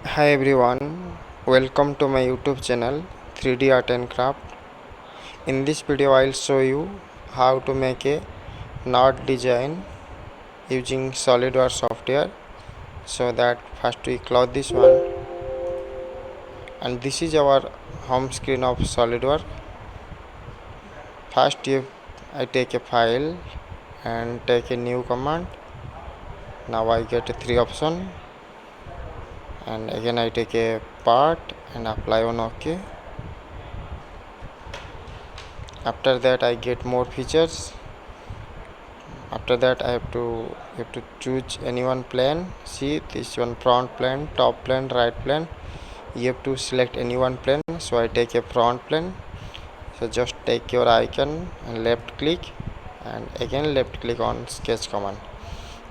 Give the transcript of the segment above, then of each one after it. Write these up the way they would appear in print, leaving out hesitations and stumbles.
Hi everyone, welcome to my YouTube channel 3D Art and Craft. In this video I'll show you how to make a knot design using SolidWorks software. So that first we close this one, and this is our home screen of SolidWorks. First I take a file and take a new command. Now I get a 3 option, and again I take a part and apply on OK. After that I get more features. After that I have to choose any one plane. See this one, front plane, top plane, right plane. You have to select any one plane. So I take a front plane. So just take your icon and left click, and again left click on sketch command.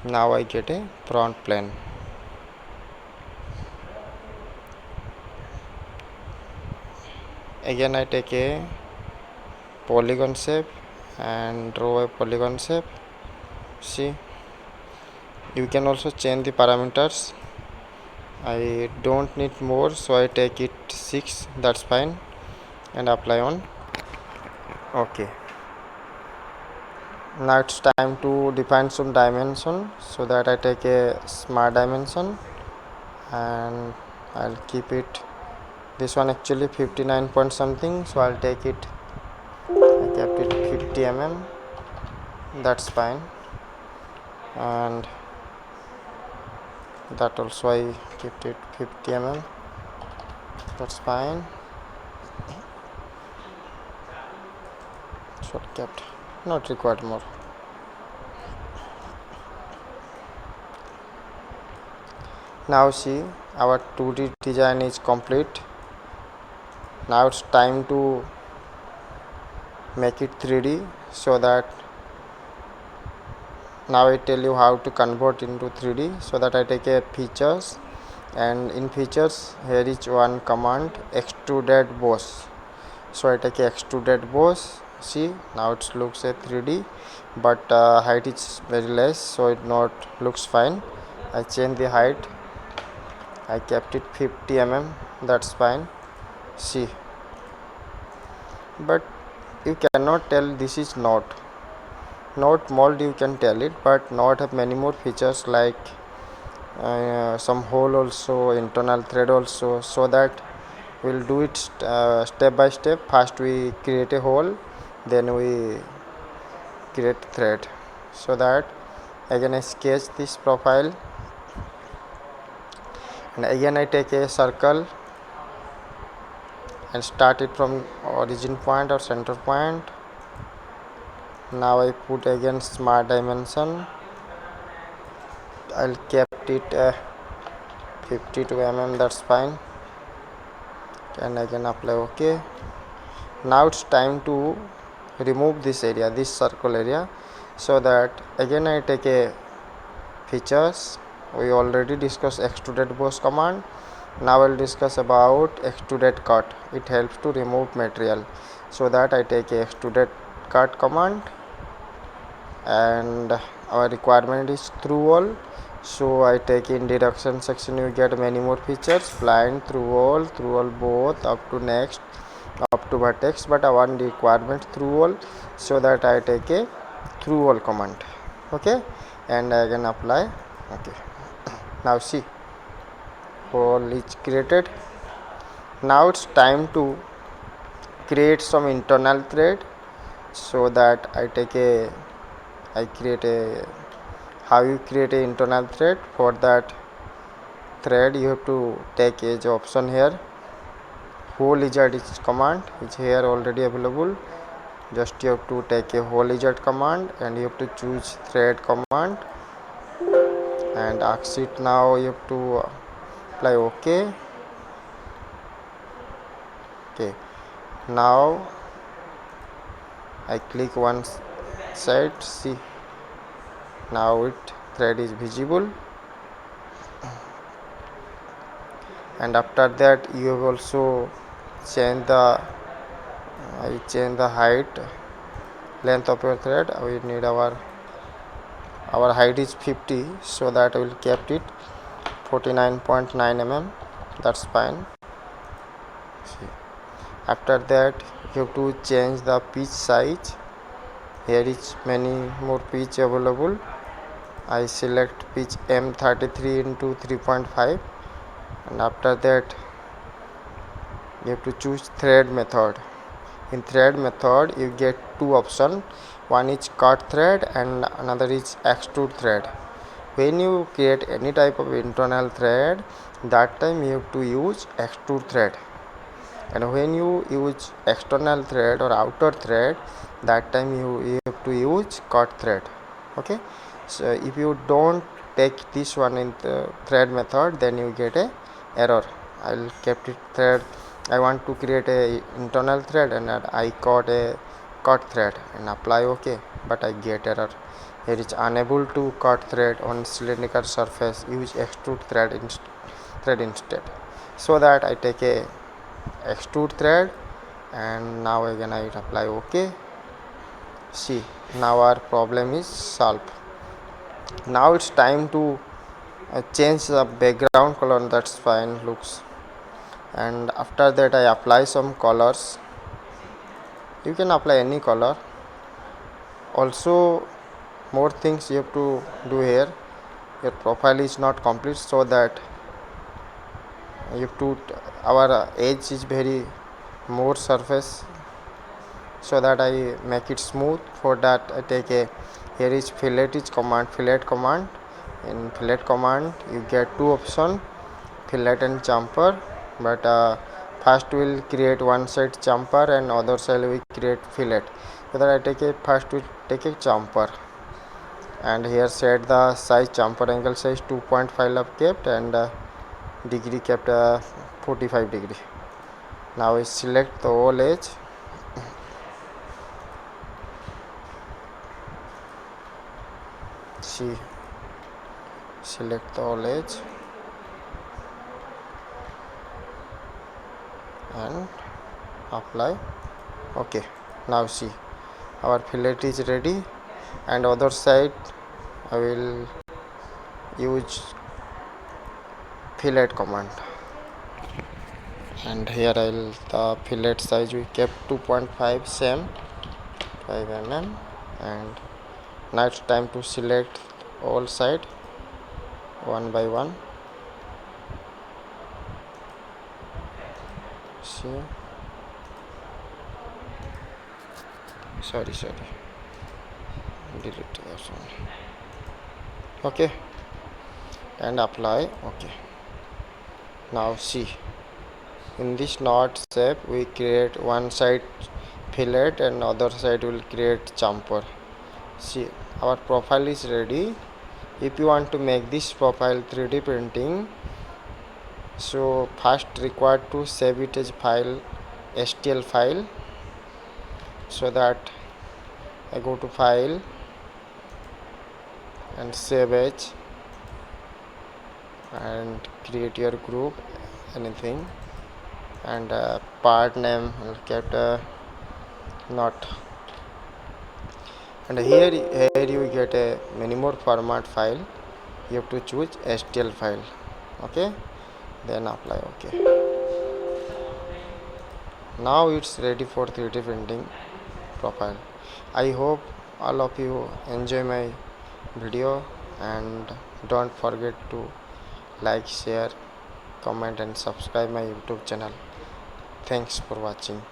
Now I get a front plane. Again I take a polygon shape and draw a polygon shape. See, you can also change the parameters. I don't need more, so I take it 6, that's fine, and apply on OK. Now it's time to define some dimension, so that I take a smart dimension and I'll keep it, this one actually 59 point something, so I'll take it, I kept it 50 mm, that's fine, and that also I kept it 50 mm, that's fine. Short kept, not required more. Now see, our 2D design is complete. Now it's time to make it 3D, so that now I tell you how to convert into 3D. So that I take a features, and in features here is one command, extruded boss. So I take a extruded boss. See, now it looks a 3D, but height is very less, so it not looks fine. I change the height, I kept it 50 mm, that's fine. See, but you cannot tell this is not mold, you can tell it, but not have many more features like some hole also, internal thread also. So that we'll do it step by step. First we create a hole, then we create thread. So that again I sketch this profile, and again I take a circle and start it from origin point or center point. Now I put again smart dimension, I'll kept it 52 mm, that's fine, and again apply OK. Now it's time to remove this area, this circle area. So that again I take a features, we already discussed extruded boss command. Now I'll discuss about extruded cut, it helps to remove material. So that I take a extruded cut command, and our requirement is through wall. So I take in deduction section, you get many more features, blind, through wall both, up to next, up to vertex, but our requirement through wall. So that I take a through wall command. Okay, and again apply OK. Now see, hole is created. Now it's time to create some internal thread. So that I create a, how you create a internal thread. For that thread you have to take edge option here, whole lizard is command is here already available. Just you have to take a whole lizard command, and you have to choose thread command and exit. Now you have to apply OK. Okay, now I click one side. See, now it thread is visible, and after that you have also change the height, length of your thread. We need our height is 50, so that I will kept it 49.9 mm. that's fine. See, after that you have to change the pitch size. Here is many more pitch available. I select pitch M33 into 3.5, and after that you have to choose thread method. In thread method you get two options, one is cut thread and another is extrude thread. When you create any type of internal thread, that time you have to use extrude thread, and when you use external thread or outer thread, that time you have to use cut thread. Okay, so if you don't take this one in the thread method, then you get a error. I'll kept it thread. I want to create a internal thread and I got a cut thread and apply OK, but I get error. Here is unable to cut thread on cylindrical surface, use extrude thread instead. So that I take a extrude thread, and now again I apply OK. See, now our problem is solved. Now it's time to change the background color. That's fine, looks. And after that I apply some colors. You can apply any color. Also more things you have to do here. Your profile is not complete, so that you have to our edge is very more surface, so that I make it smooth. For that I take a, here is fillet command. In fillet command you get two options, fillet and chamfer, but first we'll create one side chamfer and other side we create fillet. So that I take a, first we take a chamfer, and here set the size, chamfer angle size 2.5 up kept, and degree kept 45 degree. Now we select the whole edge. See, select the whole edge and apply OK. Now see, our fillet is ready, and other side I will use fillet command, and here I'll the fillet size we kept 2.5 same 5 mm, and now it's time to select all side one by one. See, sorry delete that one. OK, and apply OK. Now see, in this knot shape we create one side fillet and other side will create chamfer. See, our profile is ready. If you want to make this profile 3D printing, so first required to save it as file, STL file. So that I go to file and save as, and create your group, anything, and part name will kept not, and here you get a many more format file. You have to choose STL file. OK, then apply OK. Now it's ready for 3D printing profile. I hope all of you enjoy my video, and don't forget to like, share, comment and subscribe my YouTube channel. Thanks for watching.